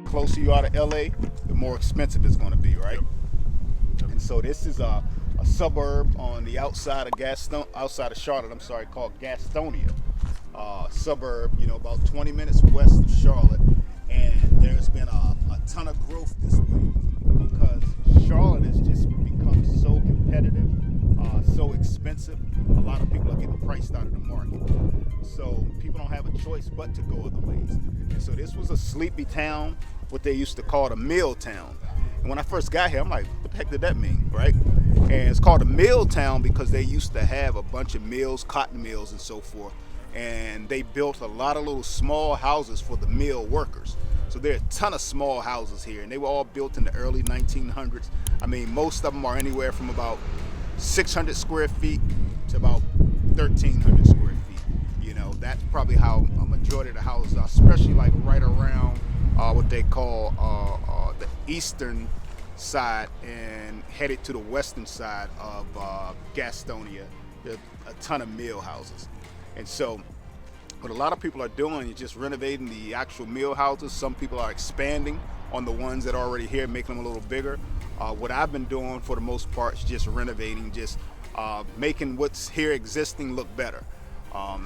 closer you are to LA, the more expensive it's going to be, right? And so this is a suburb on the outside of Charlotte, called Gastonia. Suburb, about 20 minutes west of Charlotte. And there's been a ton of growth this way because Charlotte has just become so competitive, so expensive. A lot of people are getting priced out of the market. So people don't have a choice but to go other ways. And so this was a sleepy town, what they used to call a mill town. And when I first got here, I'm like, what the heck did that mean, right? And it's called a mill town because they used to have a bunch of mills, cotton mills and so forth. And they built a lot of little small houses for the mill workers. So there are a ton of small houses here, and they were all built in the early 1900s. I mean, most of them are anywhere from about 600 square feet to about 1,300 square feet. That's probably how a majority of the houses are, especially like right around what they call the eastern side and headed to the western side of Gastonia. There are a ton of mill houses. And so what a lot of people are doing is just renovating the actual mill houses. Some people are expanding on the ones that are already here, making them a little bigger. What I've been doing for the most part is just renovating, just making what's here existing look better.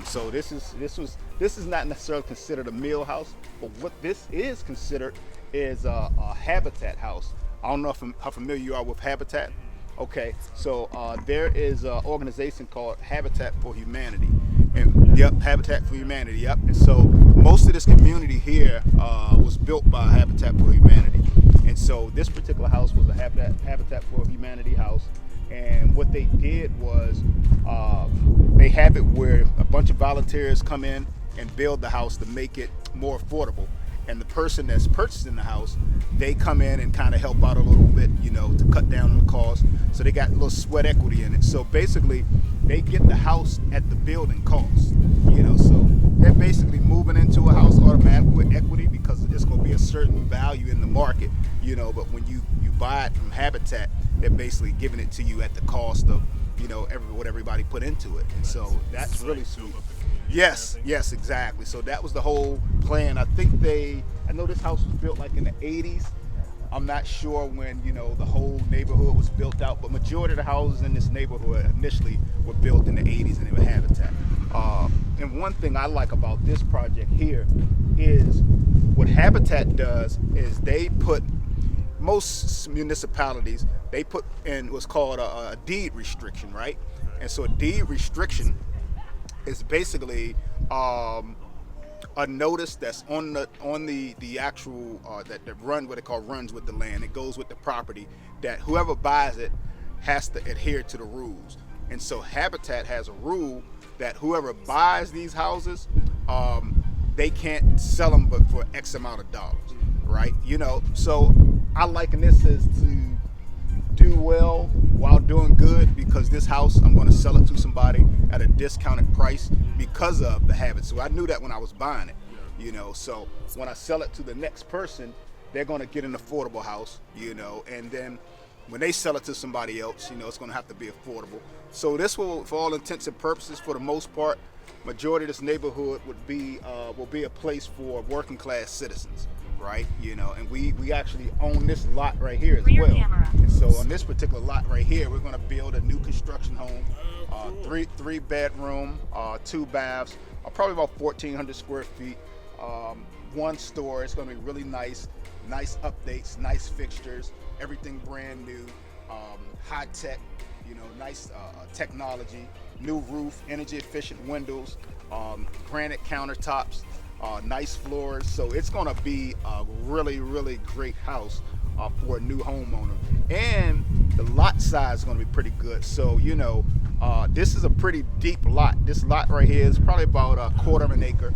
So this is not necessarily considered a mill house, but what this is considered is a habitat house. I don't know how familiar you are with habitat. Okay, so there is an organization called Habitat for Humanity. And yep, Habitat for Humanity, yep. And so most of this community here was built by Habitat for Humanity. And so this particular house was a Habitat for Humanity house. And what they did was they have it where a bunch of volunteers come in and build the house to make it more affordable. And the person that's purchasing the house, they come in and kind of help out a little bit, to cut down on the cost. So they got a little sweat equity in it. So basically, they get the house at the building cost, So they're basically moving into a house automatically with equity because it's going to be a certain value in the market, But when you buy it from Habitat, they're basically giving it to you at the cost of, what everybody put into it. And so that's really sweet. Yes, exactly. So that was the whole plan. I know this house was built like in the 80s. I'm not sure when, the whole neighborhood was built out, but majority of the houses in this neighborhood initially were built in the 80s and they were Habitat. And one thing I like about this project here is what Habitat does is they put, most municipalities, they put in what's called a deed restriction, right? And so a deed restriction is basically a notice that's on the actual that what they call runs with the land. It goes with the property that whoever buys it has to adhere to the rules. And so Habitat has a rule that whoever buys these houses, they can't sell them but for X amount of dollars, right? So I liken this as to do well while doing good, because this house I'm going to sell it to somebody at a discounted price because of the habit. So I knew that when I was buying it, so when I sell it to the next person, they're going to get an affordable house, and then when they sell it to somebody else, it's going to have to be affordable. So this will, for all intents and purposes, for the most part, majority of this neighborhood will be a place for working class citizens, right? And we actually own this lot right here as well. And so on this particular lot right here, we're going to build a new construction home, three bedroom, 2 baths, probably about 1,400 square feet, 1 store. It's going to be really nice updates, nice fixtures, everything brand new, high tech, nice technology, new roof, energy efficient windows, granite countertops, nice floors. So it's going to be a really, really great house for a new homeowner. And the lot size is going to be pretty good. So, this is a pretty deep lot. This lot right here is probably about 1/4 of an acre,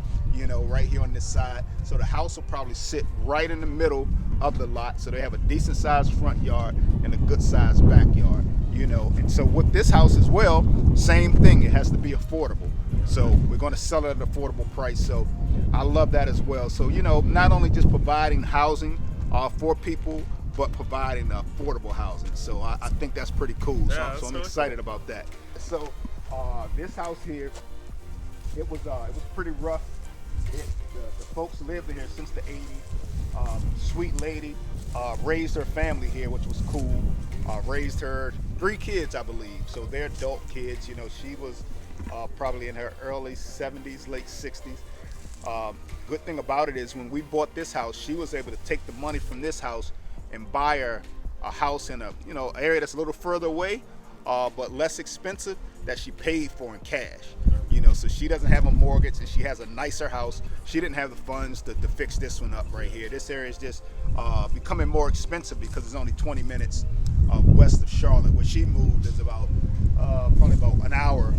right here on this side. So the house will probably sit right in the middle of the lot. So they have a decent sized front yard and a good sized backyard, And so with this house as well, same thing. It has to be affordable. So we're going to sell it at an affordable price. So I love that as well. So, not only just providing housing for people, but providing affordable housing. So I think that's pretty cool. Yeah, so I'm excited about that. So this house here, it was pretty rough. The folks lived in here since the 80s. Sweet lady, raised her family here, which was cool. Raised her 3 kids, I believe. So they're adult kids. You know, she was probably in her early 70s, late 60s. Good thing about it is when we bought this house, she was able to take the money from this house and buy her a house in a area that's a little further away, but less expensive, that she paid for in cash. So she doesn't have a mortgage and she has a nicer house. She didn't have the funds to fix this one up right here. This area is just becoming more expensive because it's only 20 minutes west of Charlotte. Where she moved is about probably about an hour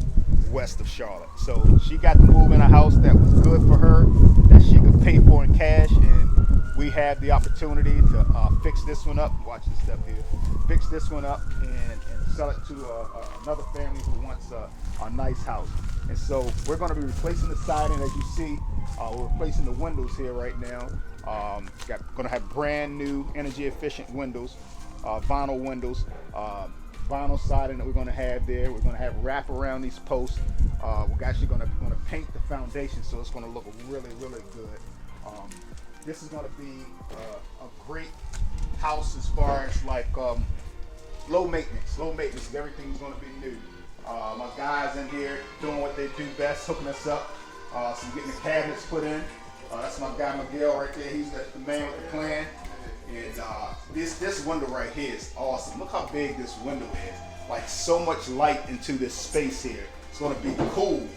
west of Charlotte. So she got to move in a house that was good for her, that she could pay for in cash, and we had the opportunity to fix this one up. Watch this step here. Fix this one up and sell it to another family who wants a nice house. And so we're going to be replacing the siding. As you see, we're replacing the windows here right now. Going to have brand new energy efficient windows, vinyl windows, vinyl siding that we're going to have there. We're going to have wrap around these posts. We're actually going to paint the foundation, so it's going to look really, really good. This is going to be a great house as far as like low maintenance. Low maintenance. Everything's going to be new. My guys in here doing what they do best, hooking us up. So getting the cabinets put in. That's my guy Miguel right there. He's the man with the plan. And this window right here is awesome. Look how big this window is. Like so much light into this space here. It's going to be cool.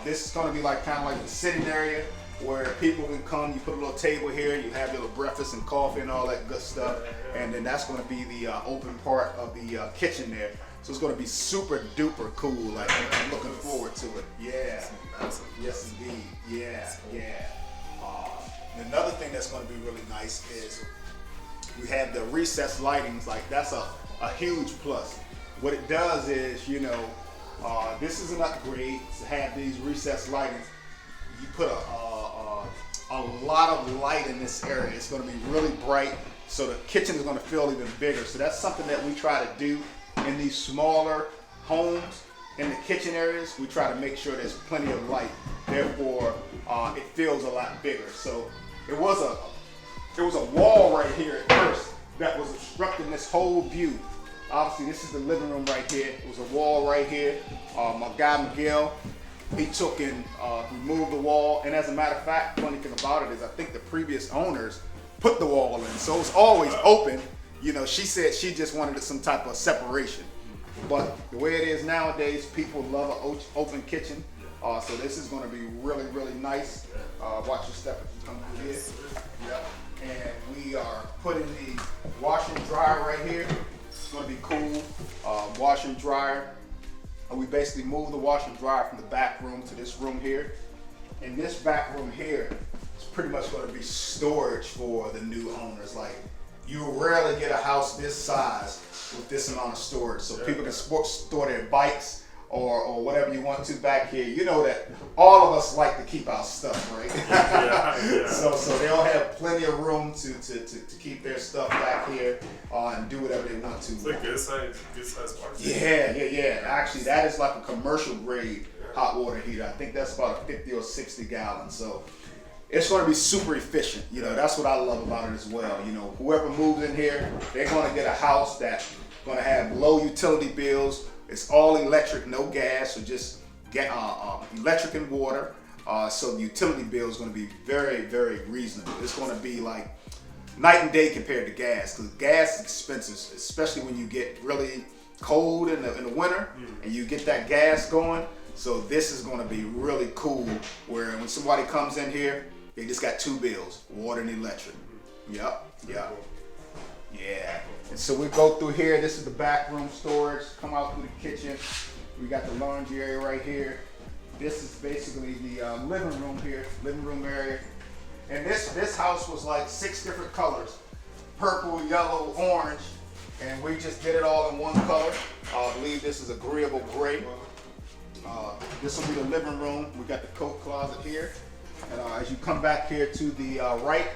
This is going to be like kind of like the sitting area where people can come. You put a little table here. You have your little breakfast and coffee and all that good stuff. And then that's going to be the open part of the kitchen there. So it's going to be super duper cool. Like I'm looking forward to it. Yeah. Yes, indeed. Yeah. Another thing that's going to be really nice is we have the recessed lightings. Like that's a huge plus. What it does is, this is an upgrade to have these recessed lightings. You put a lot of light in this area. It's going to be really bright, so the kitchen is going to feel even bigger. So that's something that we try to do in these smaller homes. In the kitchen areas, we try to make sure there's plenty of light. Therefore, it feels a lot bigger. So there was a wall right here at first that was obstructing this whole view. Obviously, this is the living room right here. It was a wall right here. My guy Miguel, he took and removed the wall. And as a matter of fact, funny thing about it is I think the previous owners put the wall in. So it's always open. She said she just wanted some type of separation. But the way it is nowadays, people love an open kitchen. So this is going to be really, really nice. Watch your step as you come through here. Yep. And we are putting the washer and dryer right here. It's going to be cool. Washer and dryer. And we basically move the washer and dryer from the back room to this room here. And this back room here is pretty much going to be storage for the new owners. Like, you rarely get a house this size with this amount of storage. So people can store their bikes or whatever you want to back here. You know that all of us like to keep our stuff, right? Yeah. So they'll have plenty of room to keep their stuff back here and do whatever they want to. It's like good size parts. Yeah. Actually, that is like a commercial grade hot water heater. I think that's about a 50 or 60 gallon. So it's going to be super efficient. That's what I love about it as well. Whoever moves in here, they're going to get a house that's going to have low utility bills. It's all electric, no gas, so just get electric and water. So the utility bill is going to be very, very reasonable. It's going to be like night and day compared to gas, because gas is expensive, especially when you get really cold in the winter and you get that gas going. So this is going to be really cool, where when somebody comes in here, they just got 2 bills, water and electric. Yep. Yeah. And so we go through here. This is the back room storage. Come out through the kitchen. We got the laundry area right here. This is basically the living room area. And this house was like 6 different colors: purple, yellow, orange, and we just did it all in one color. I believe this is agreeable gray. This will be the living room. We got the coat closet here. And as you come back here to the right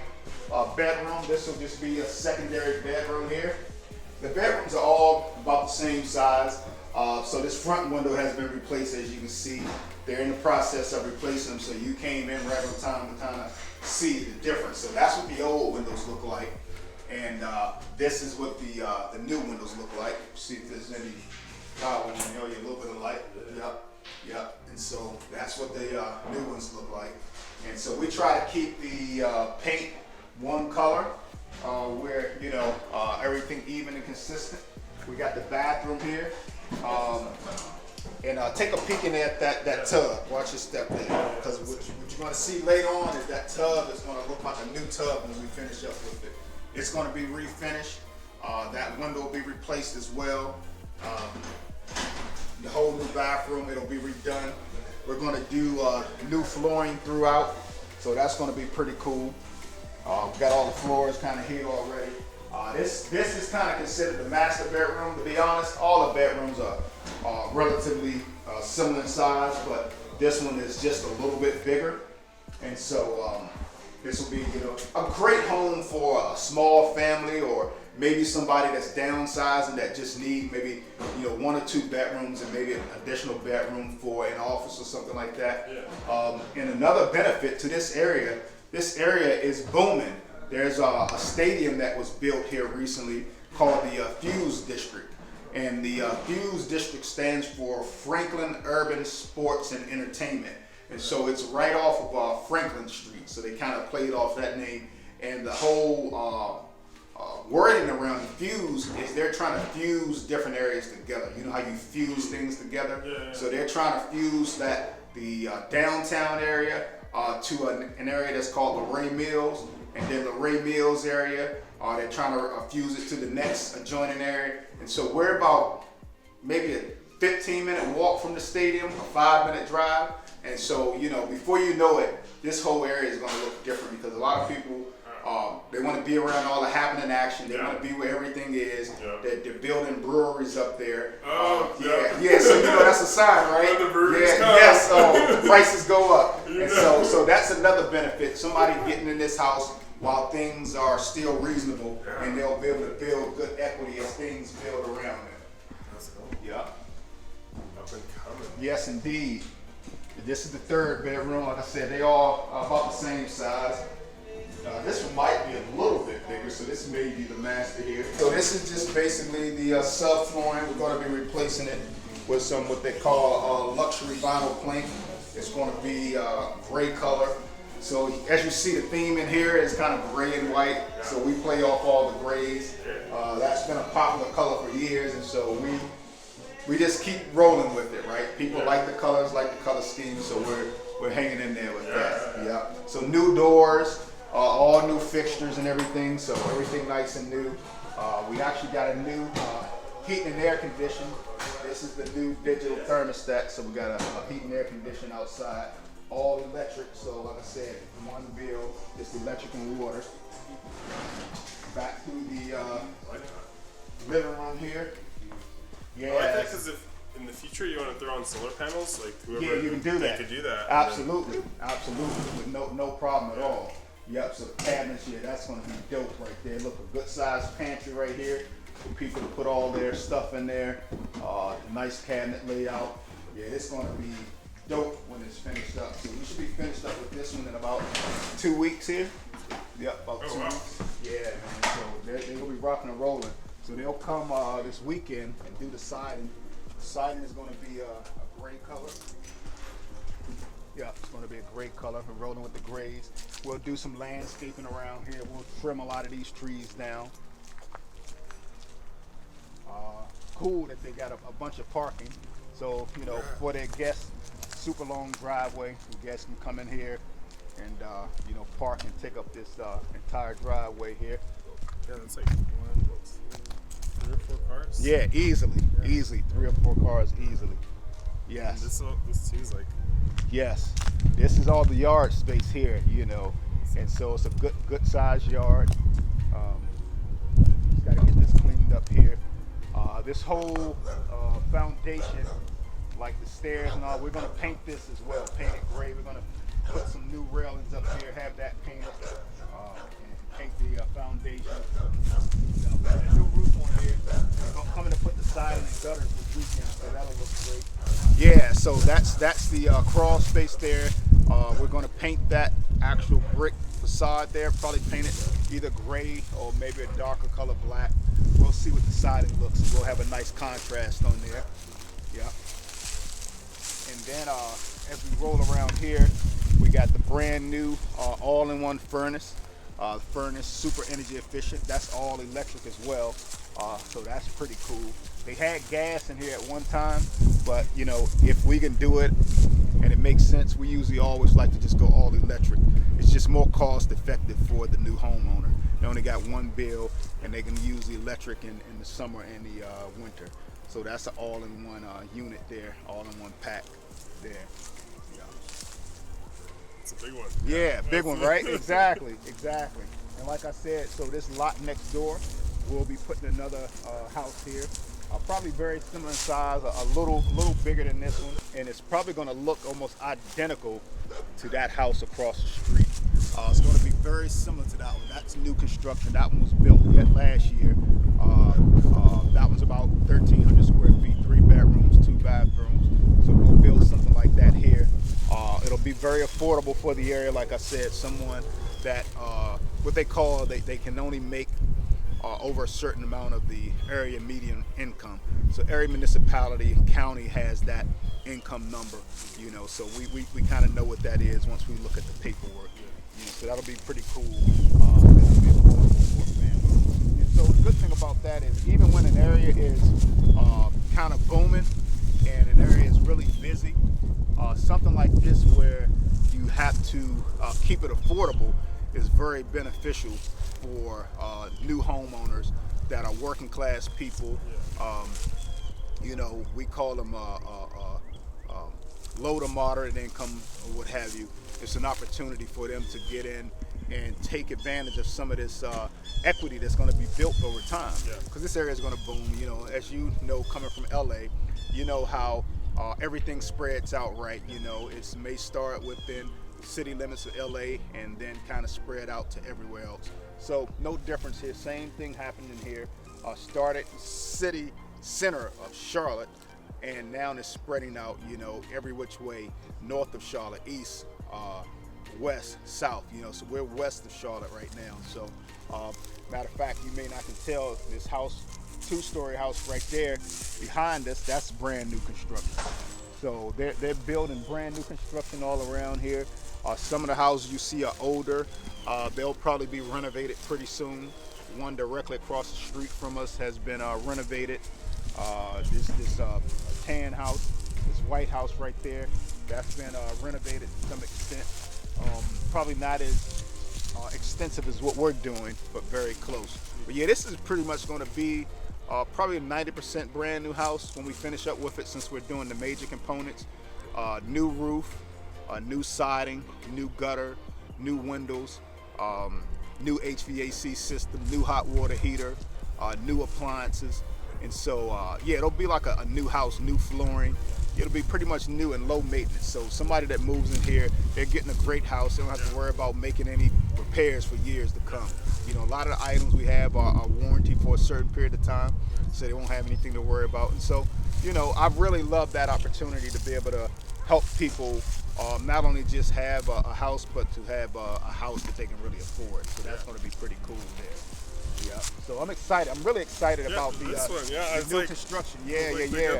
bedroom, this will just be a secondary bedroom here. The bedrooms are all about the same size. So this front window has been replaced, as you can see. they're in the process of replacing them, so you came in right on time to kind of see the difference. So that's what the old windows look like, and this is what the new windows look like. See if there's any power in there, a little bit of light. Yep. And so that's what the new ones look like. And so we try to keep the paint one color, where everything even and consistent. We got the bathroom here. And take a peek in at that tub. Watch your step there. Because what you're going to see later on is that tub is going to look like a new tub when we finish up with it. It's going to be refinished. That window will be replaced as well. The whole new bathroom, it'll be redone. We're going to do new flooring throughout. So that's going to be pretty cool. We got all the floors kind of here already. This is kind of considered the master bedroom. To be honest, all the bedrooms are relatively similar in size, but this one is just a little bit bigger. And so this will be a great home for a small family, or maybe somebody that's downsizing that just need maybe 1 or 2 bedrooms and maybe an additional bedroom for an office or something like that. And another benefit to this area is booming. There's a stadium that was built here recently called the Fuse District. And the Fuse District stands for Franklin Urban Sports and Entertainment. And so it's right off of Franklin Street. So they kind of played off that name. And the whole wording around Fuse is they're trying to fuse different areas together. You know how you fuse things together? Yeah. So they're trying to fuse the downtown area to an area that's called Lorraine Mills. And then the Ray Mills area, they're trying to fuse it to the next adjoining area. And so we're about maybe a 15-minute walk from the stadium, a 5-minute drive. And so, before you know it, this whole area is going to look different, because a lot of people, they want to be around all the happening action. They want to be where everything is. They're building breweries up there. So that's a sign, right? The breweries prices go up. And so that's another benefit. Somebody getting in this house while things are still reasonable, and they'll be able to build good equity as things build around them. That's cool. Yeah. Up and coming. Yes, indeed. This is the 3rd bedroom. Like I said, they all are about the same size. This one might be a little bit bigger, so this may be the master here. So this is just basically the subflooring. We're going to be replacing it with some what they call luxury vinyl plank. It's going to be gray color. So as you see, the theme in here is kind of gray and white. So we play off all the grays. That's been a popular color for years, and so we just keep rolling with it, right? People like the colors, like the color scheme, so we're hanging in there with that. Yeah. So new doors, all new fixtures and everything. So everything nice and new. We actually got a new heating and air condition. This is the new digital thermostat. So we got a heating and air condition outside. All electric, so like I said, one bill, just electric and water. Back to the living room here. I like that, because if in the future you want to throw on solar panels, like whoever, you can do that. Could do that. Absolutely, with no problem at all. Yep. So the cabinets here, that's going to be dope right there. Look, a good sized pantry right here for people to put all their stuff in there. Nice cabinet layout. Yeah, it's going to be dope when it's finished up. So we should be finished up with this one in about 2 weeks here. Yep, about 2 weeks. Yeah, man. So they're gonna be rocking and rolling. So they'll come this weekend and do the siding. The siding is gonna be a gray color. Yeah, it's gonna be a gray color. We're rolling with the grays. We'll do some landscaping around here. We'll trim a lot of these trees down. Cool that they got a bunch of parking. So, for their guests, super long driveway. The guests can come in here and, park and take up this entire driveway here. Yeah, that's like 1, 2, 3 or 4 cars. Yeah, easily. 3 or 4 cars easily. Yes. And this too is like. Yes. This is all the yard space here, and so it's a good sized yard. Just got to get this cleaned up here. This whole foundation, like the stairs and all, we're going to paint this as well. Paint it gray. We're going to put some new railings up here, have that painted, and paint the foundation. Got a new roof on here. We're coming to put the siding and gutters this weekend, so that'll look great. Yeah, so so that's the crawl space there. We're going to paint that actual brick facade there. Probably paint it either gray or maybe a darker color black. We'll see what the siding looks, and we'll have a nice contrast on there. Yeah. And then as we roll around here, we got the brand new all-in-one furnace. The furnace, super energy efficient. That's all electric as well. So that's pretty cool. They had gas in here at one time, but you know, if we can do it and it makes sense, we usually always like to just go all electric. It's just more cost effective for the new homeowner. They only got one bill and they can use the electric in the summer and the winter. So that's an all-in-one unit there, all-in-one pack there. Yeah. It's a big one. Yeah, big one, right? Exactly. And like I said, so this lot next door, we'll be putting another house here. Probably very similar in size, a little bigger than this one, and it's probably going to look almost identical to that house across the street. It's going to be very similar to that one. That's new construction. That one was built yet last year. That one's about 1,300 square feet, 3 bedrooms, 2 bathrooms. So we'll build something like that here. It'll be very affordable for the area. Like I said, someone that what they call they can only make over a certain amount of the area median income. So every municipality, county has that income number, you know, so we kind of know what that is once we look at the paperwork. You know, so that'll be pretty cool. It'll be affordable for a family. And so the good thing about that is even when an area is kind of booming and an area is really busy, something like this where you have to keep it affordable is very beneficial for new homeowners that are working class people. You know, we call them low to moderate income or what have you. It's an opportunity for them to get in and take advantage of some of this equity that's going to be built over time. Because this area is going to boom. You know, as you know, coming from LA, you know how everything spreads out, right? You know, it may start within city limits of LA and then kind of spread out to everywhere else. So no difference here. Same thing happening here. Started city center of Charlotte, and now it's spreading out, you know, every which way, north of Charlotte, east, west, south, you know, so we're west of Charlotte right now. So matter of fact, you may not can tell this house, 2-story house right there behind us, that's brand new construction. So they're building brand new construction all around here. Some of the houses you see are older. They'll probably be renovated pretty soon. One directly across the street from us has been renovated. This tan house, this white house right there, that's been renovated to some extent. Probably not as extensive as what we're doing, but very close. But yeah, this is pretty much going to be probably a 90% brand new house when we finish up with it, since we're doing the major components. New roof, new siding, new gutter, new windows, new HVAC system, new hot water heater, new appliances. And so yeah, it'll be like a new house, new flooring. It'll be pretty much new and low maintenance. So somebody that moves in here, they're getting a great house. They don't have to worry about making any repairs for years to come. You know, a lot of the items we have are warranty for a certain period of time, so they won't have anything to worry about. And so, you know, I really love that opportunity to be able to help people not only just have a house, but to have a house that they can really afford. So that's going to be pretty cool there. Yeah. So I'm excited. I'm really excited about the, this one. the new construction. Yeah.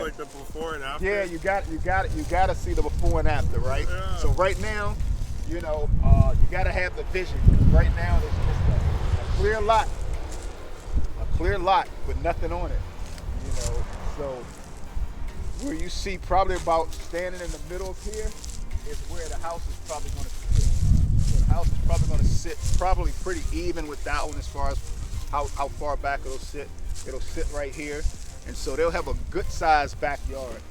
Like the before and after. Yeah, you got to see the before and after, right? Yeah. So right now, you know, you got to have the vision. Right now, there's just a clear lot with nothing on it. You know, so where you see probably about standing in the middle of here is where the house is probably going to sit. So the house is probably going to sit probably pretty even with that one as far as how far back it'll sit. It'll sit right here. And so they'll have a good sized backyard,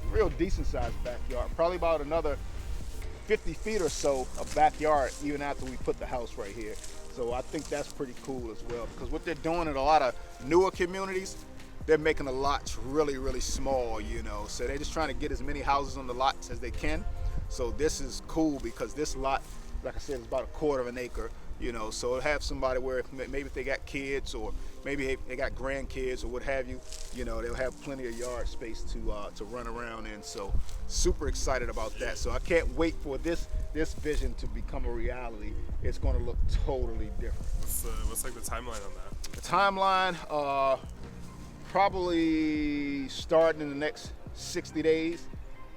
real decent sized backyard, probably about another 50 feet or so of backyard even after we put the house right here. So I think that's pretty cool as well, because what they're doing in a lot of newer communities, they're making the lots really, really small, you know. So they're just trying to get as many houses on the lots as they can. So this is cool because this lot, like I said, is about 1/4 of an acre. You know, so it'll have somebody where maybe if they got kids or maybe they got grandkids or what have you, you know, they'll have plenty of yard space to run around in. So super excited about that. So I can't wait for this vision to become a reality. It's going to look totally different. What's like the timeline on that? The timeline, probably starting in the next 60 days,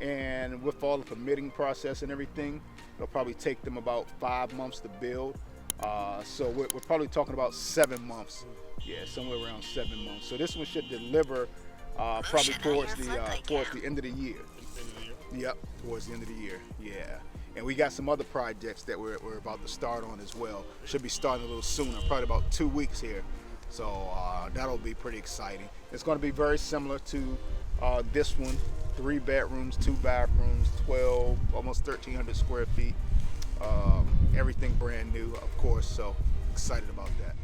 and with all the permitting process and everything, it'll probably take them about 5 months to build. So we're probably talking about 7 months. Yeah, somewhere around 7 months. So this one should deliver probably towards the end of the year. Yep, towards the end of the year. Yeah. And we got some other projects that we're about to start on as well. Should be starting a little sooner, probably about 2 weeks here. So that'll be pretty exciting. It's going to be very similar to this one. 3 bedrooms, 2 bathrooms, 12, almost 1,300 square feet. Everything brand new, of course. So excited about that.